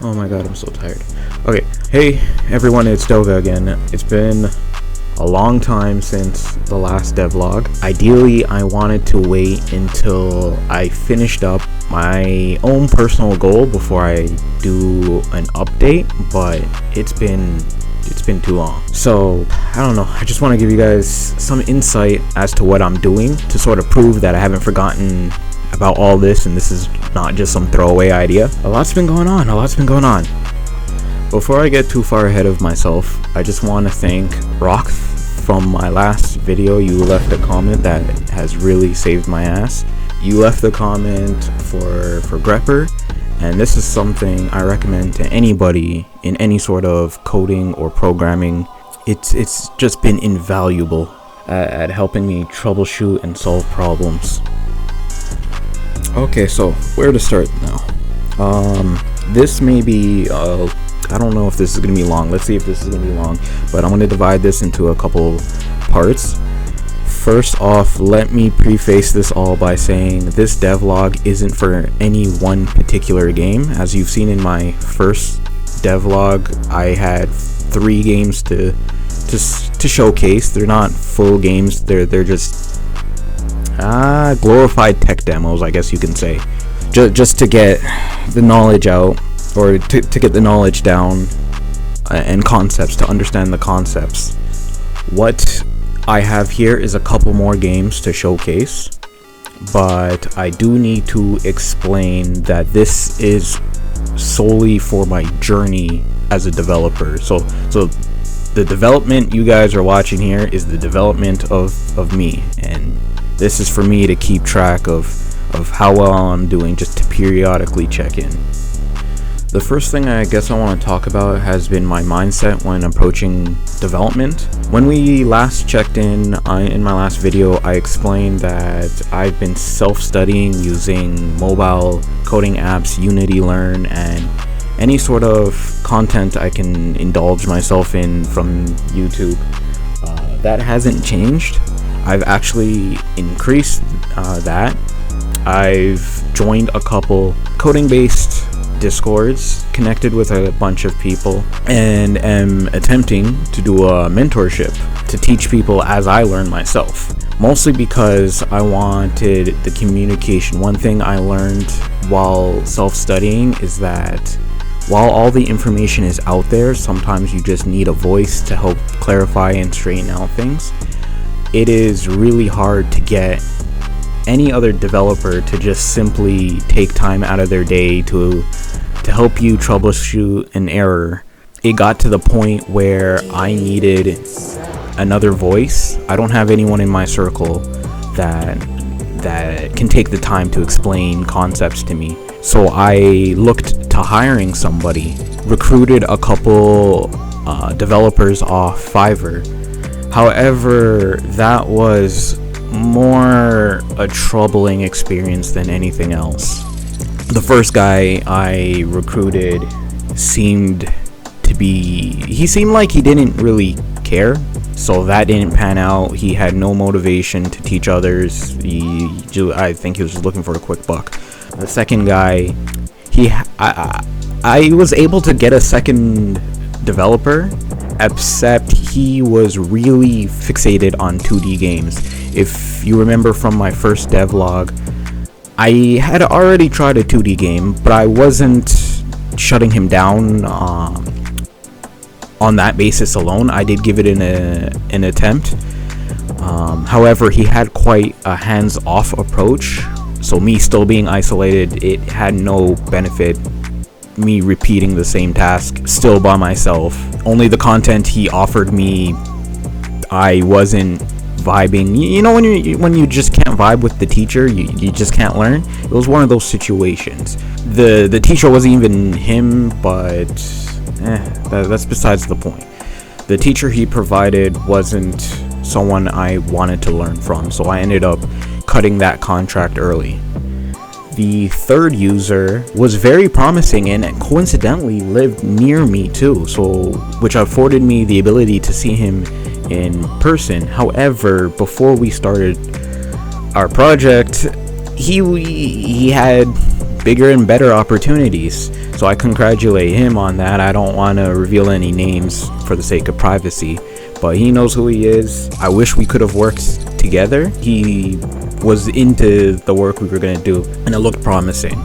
Oh my god, I'm so tired. Okay, hey everyone, it's Doga again. It's been a long time since the last devlog. Ideally, I wanted to wait until I finished up my own personal goal before I do an update, but it's been too long. So I don't know, I just want to give you guys some insight as to what I'm doing to sort of prove that I haven't forgotten about all this and this is not just some throwaway idea. A lot's been going on. Before I get too far ahead of myself, I just want to thank Rock from my last video. You left a comment that has really saved my ass. You left a comment for Grepper, and this is something I recommend to anybody in any sort of coding or programming. It's just been invaluable at helping me troubleshoot and solve problems. Okay, so where to start now? This may be I don't know if this is gonna be long. Let's see if this is gonna be long, but I'm gonna divide this into a couple parts. First off, let me preface this all by saying this devlog isn't for any one particular game. As you've seen in my first devlog, I had 3 games to showcase. They're not full games. They're just glorified tech demos, I guess you can say, just to get the knowledge out, or to get the knowledge down and concepts, to understand the concepts. What I have here is a couple more games to showcase, but I do need to explain that this is solely for my journey as a developer. So the development you guys are watching here is the development of me, and this is for me to keep track of how well I'm doing, just to periodically check in. The first thing I guess I want to talk about has been my mindset when approaching development. When we last checked in my last video, I explained that I've been self-studying using mobile coding apps, Unity Learn, and any sort of content I can indulge myself in from YouTube. That hasn't changed. I've actually increased that. I've joined a couple coding-based Discords, connected with a bunch of people, and am attempting to do a mentorship to teach people as I learn myself, mostly because I wanted the communication. One thing I learned while self-studying is that while all the information is out there, sometimes you just need a voice to help clarify and straighten out things. It is really hard to get any other developer to just simply take time out of their day to help you troubleshoot an error. It got to the point where I needed another voice. I don't have anyone in my circle that can take the time to explain concepts to me. So I looked to hiring somebody, recruited a couple developers off Fiverr. However, that was more a troubling experience than anything else. The first guy I recruited seemed like he didn't really care, so that didn't pan out. He had no motivation to teach others. I think he was just looking for a quick buck. The second guy, I was able to get a second developer, except he was really fixated on 2D games. If you remember from my first devlog, I had already tried a 2D game, but I wasn't shutting him down on that basis alone. I did give it an attempt. However, he had quite a hands-off approach, so me still being isolated, it had no benefit me repeating the same task still by myself. Only the content he offered me, I wasn't vibing. You know, when you just can't vibe with the teacher, you just can't learn. It was one of those situations. The teacher wasn't even him, but that's besides the point. The teacher he provided wasn't someone I wanted to learn from, so I ended up cutting that contract early. The third user was very promising and coincidentally lived near me too, which afforded me the ability to see him in person. However, before we started our project, he had bigger and better opportunities. So I congratulate him on that. I don't want to reveal any names for the sake of privacy, but he knows who he is. I wish we could have worked together. He was into the work we were going to do, and it looked promising.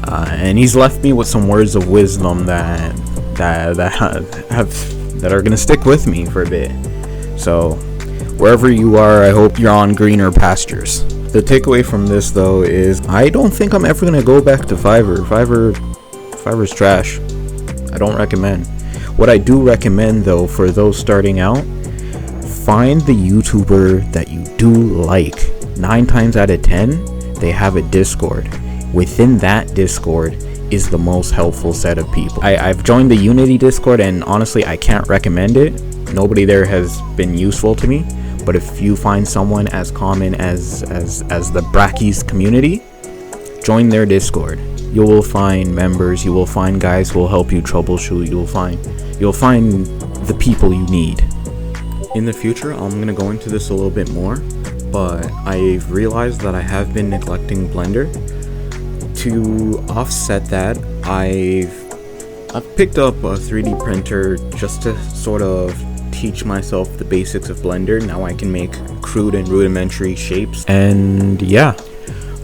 And he's left me with some words of wisdom that are going to stick with me for a bit. So wherever you are, I hope you're on greener pastures. The takeaway from this, though, is I don't think I'm ever going to go back to Fiverr. Fiverr's trash. I don't recommend. What I do recommend, though, for those starting out, find the YouTuber that you do like. 9 times out of 10, they have a Discord. Within that Discord is the most helpful set of people. I've joined the Unity Discord, and honestly, I can't recommend it. Nobody there has been useful to me. But if you find someone as common as the Brackeys community, join their Discord. You will find members. You will find guys who will help you troubleshoot. You'll find the people you need. In the future, I'm gonna go into this a little bit more, but I've realized that I have been neglecting Blender. To offset that, I've picked up a 3D printer just to sort of teach myself the basics of Blender. Now I can make crude and rudimentary shapes, and yeah.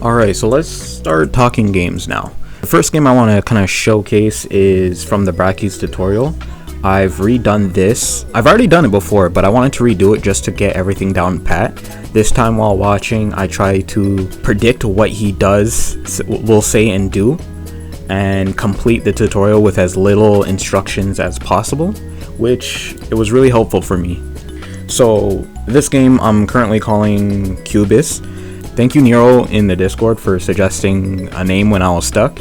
Alright, so let's start talking games now. The first game I want to kind of showcase is from the Brackeys tutorial. I've redone this. I've already done it before, but I wanted to redo it just to get everything down pat. This time while watching, I try to predict what he will say and do, and complete the tutorial with as little instructions as possible, which it was really helpful for me. So this game I'm currently calling Cubis. Thank you, Nero, in the Discord for suggesting a name when I was stuck.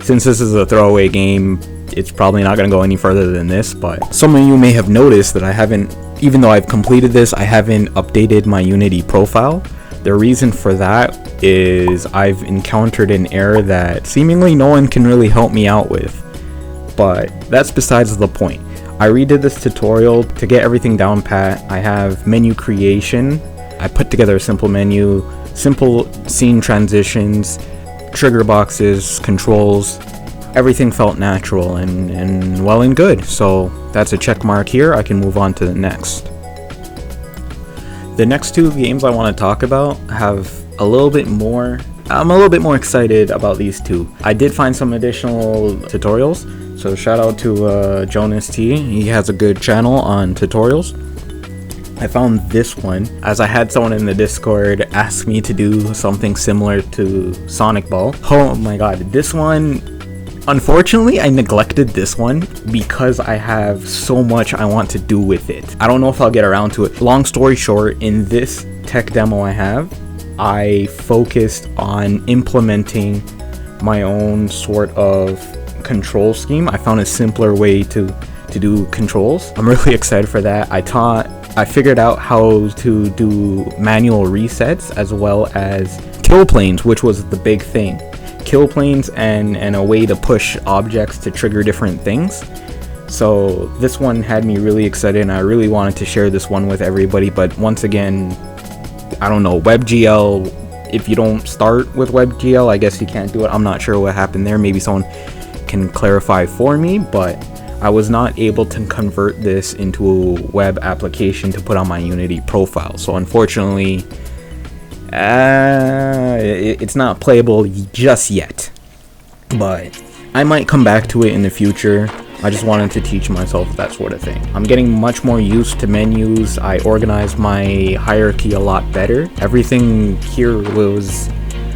Since this is a throwaway game, it's probably not going to go any further than this, but some of you may have noticed that I haven't, even though I've completed this, I haven't updated my Unity profile. The reason for that is I've encountered an error that seemingly no one can really help me out with, but that's besides the point. I redid this tutorial to get everything down pat. I have menu creation. I put together a simple menu, simple scene transitions, trigger boxes, controls. Everything felt natural and well and good. So that's a check mark here. I can move on to the next. The next 2 games I want to talk about have a little bit more. I'm a little bit more excited about these 2. I did find some additional tutorials. So shout out to Jonas T. He has a good channel on tutorials. I found this one as I had someone in the Discord ask me to do something similar to Sonic Ball. Oh my god, this one, unfortunately I neglected this one because I have so much I want to do with it. I don't know if I'll get around to it. Long story short, in this tech demo I focused on implementing my own sort of control scheme. I found a simpler way to do controls. I'm really excited for that. I figured out how to do manual resets as well as kill planes, which was the big thing. Kill planes and a way to push objects to trigger different things. So this one had me really excited, and I really wanted to share this one with everybody. But once again, I don't know, WebGL, if you don't start with WebGL, I guess you can't do it. I'm not sure what happened there. Maybe someone can clarify for me, but I was not able to convert this into a web application to put on my Unity profile. So unfortunately, it's not playable just yet, but I might come back to it in the future. I just wanted to teach myself that sort of thing. I'm getting much more used to menus. I organized my hierarchy a lot better. Everything here was,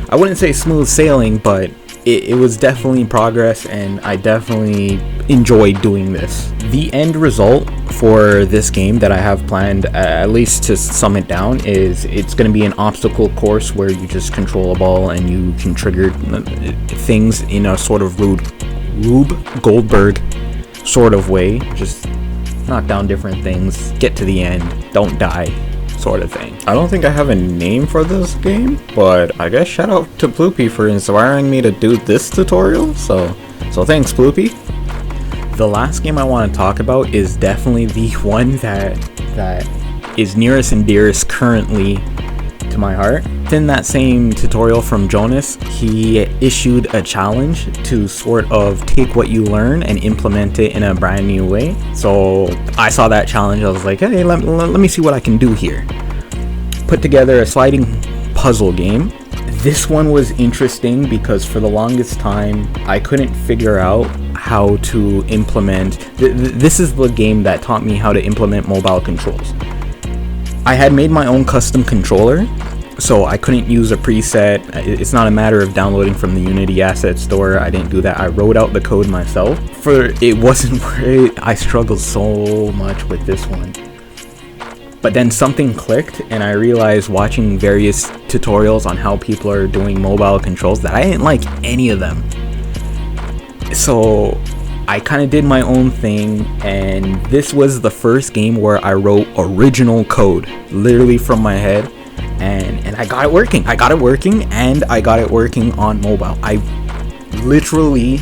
I wouldn't say smooth sailing, but it was definitely progress, and I definitely enjoyed doing this. The end result for this game that I have planned, at least to sum it down, is it's going to be an obstacle course where you just control a ball and you can trigger things in a sort of Rube Goldberg sort of way. Just knock down different things, get to the end, don't die, sort of thing. I don't think I have a name for this game, but I guess shout out to Ploopy for inspiring me to do this tutorial, so thanks Ploopy. The last game I want to talk about is definitely the one that is nearest and dearest currently to my heart. within that same tutorial from Jonas, he issued a challenge to sort of take what you learn and implement it in a brand new way. So I saw that challenge. I was like, hey, let me see what I can do here. Put together a sliding puzzle game. This one was interesting because for the longest time I couldn't figure out how to implement this is the game that taught me how to implement mobile controls. I had made my own custom controller, so I couldn't use a preset. It's not a matter of downloading from the Unity asset store. I didn't do that. I wrote out the code myself. I struggled so much with this one. But then something clicked, and I realized watching various tutorials on how people are doing mobile controls that I didn't like any of them. So I kind of did my own thing, and this was the first game where I wrote original code, literally from my head, and I got it working. I got it working on mobile. I literally,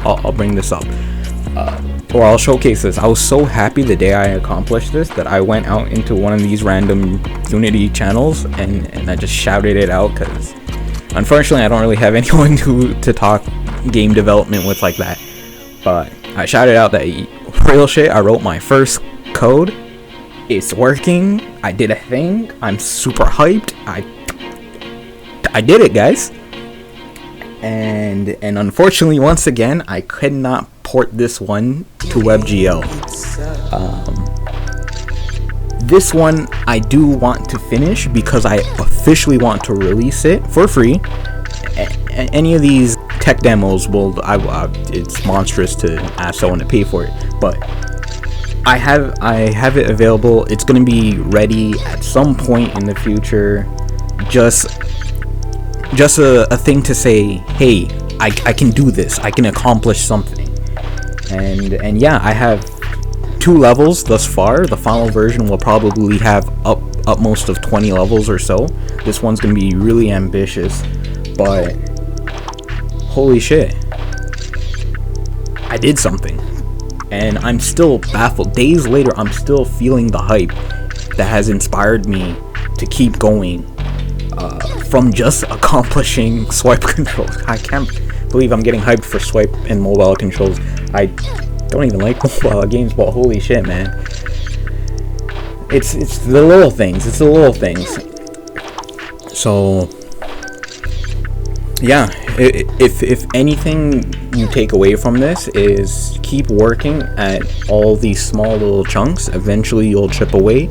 I'll bring this up, or I'll showcase this. I was so happy the day I accomplished this that I went out into one of these random Unity channels and I just shouted it out, because unfortunately I don't really have anyone to talk game development with like that, but I shouted out that real shit. I wrote my first code. It's working. I did a thing. I'm super hyped. I did it, guys. And unfortunately, once again, I could not port this one to WebGL. This one I do want to finish because I officially want to release it for free. Any of these tech demos it's monstrous to ask someone to pay for it, but I have it available. It's gonna be ready at some point in the future. Just a thing to say, hey, I can do this. I can accomplish something. And yeah, I have 2 levels thus far. The final version will probably have upmost of 20 levels or so. This one's gonna be really ambitious, but holy shit, I did something, and I'm still baffled. Days later, I'm still feeling the hype that has inspired me to keep going, from just accomplishing swipe controls. I can't believe I'm getting hyped for swipe and mobile controls. I don't even like mobile games, but holy shit, man. It's the little things. It's the little things. So yeah, if anything you take away from this is keep working at all these small little chunks. Eventually you'll chip away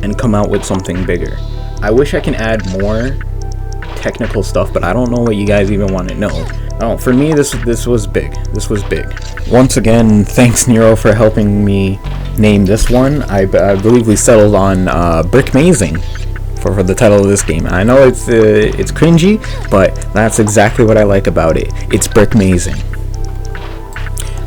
and come out with something bigger. I wish I can add more technical stuff, but I don't know what you guys even want to know. For me, this was big. This was big. Once again, thanks Nero for helping me name this one. I believe we settled on Brickmazing for the title of this game. I know it's cringy, but that's exactly what I like about it. It's Brickmazing.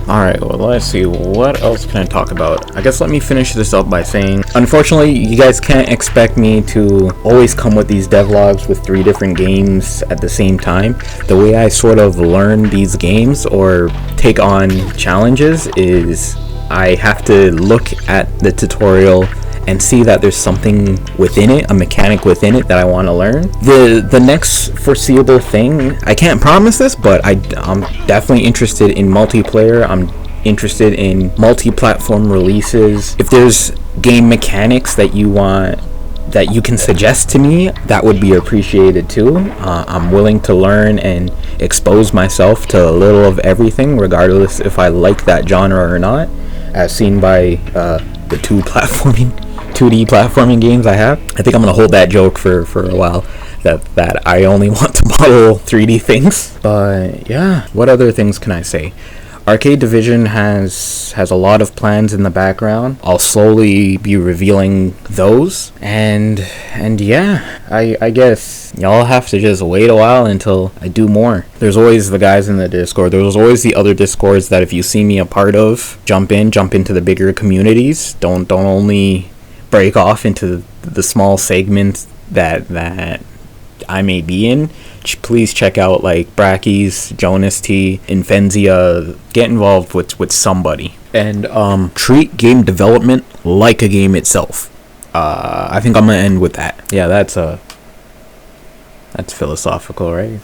Alright, well, let's see, what else can I talk about? I guess let me finish this up by saying, unfortunately, you guys can't expect me to always come with these devlogs with 3 different games at the same time. The way I sort of learn these games or take on challenges is I have to look at the tutorial and see that there's something within it, a mechanic within it that I want to learn. The next foreseeable thing, I can't promise this, but I'm definitely interested in multiplayer. I'm interested in multi-platform releases. If there's game mechanics that you want, that you can suggest to me, that would be appreciated too. I'm willing to learn and expose myself to a little of everything, regardless if I like that genre or not, as seen by the 2D platforming games I have. I think I'm gonna hold that joke for a while, that I only want to model 3D things. But yeah, what other things can I say? Arcade Division has a lot of plans in the background. I'll slowly be revealing those, and yeah, I guess y'all have to just wait a while until I do more. There's always the guys in the Discord. There's always the other Discords that if you see me a part of, jump into the bigger communities. Don't only break off into the small segments that I may be in. Please check out like Brackeys, Jonas T, Infenzia. Get involved with somebody, and treat game development like a game itself. I think I'm gonna end with that. Yeah, that's philosophical, right?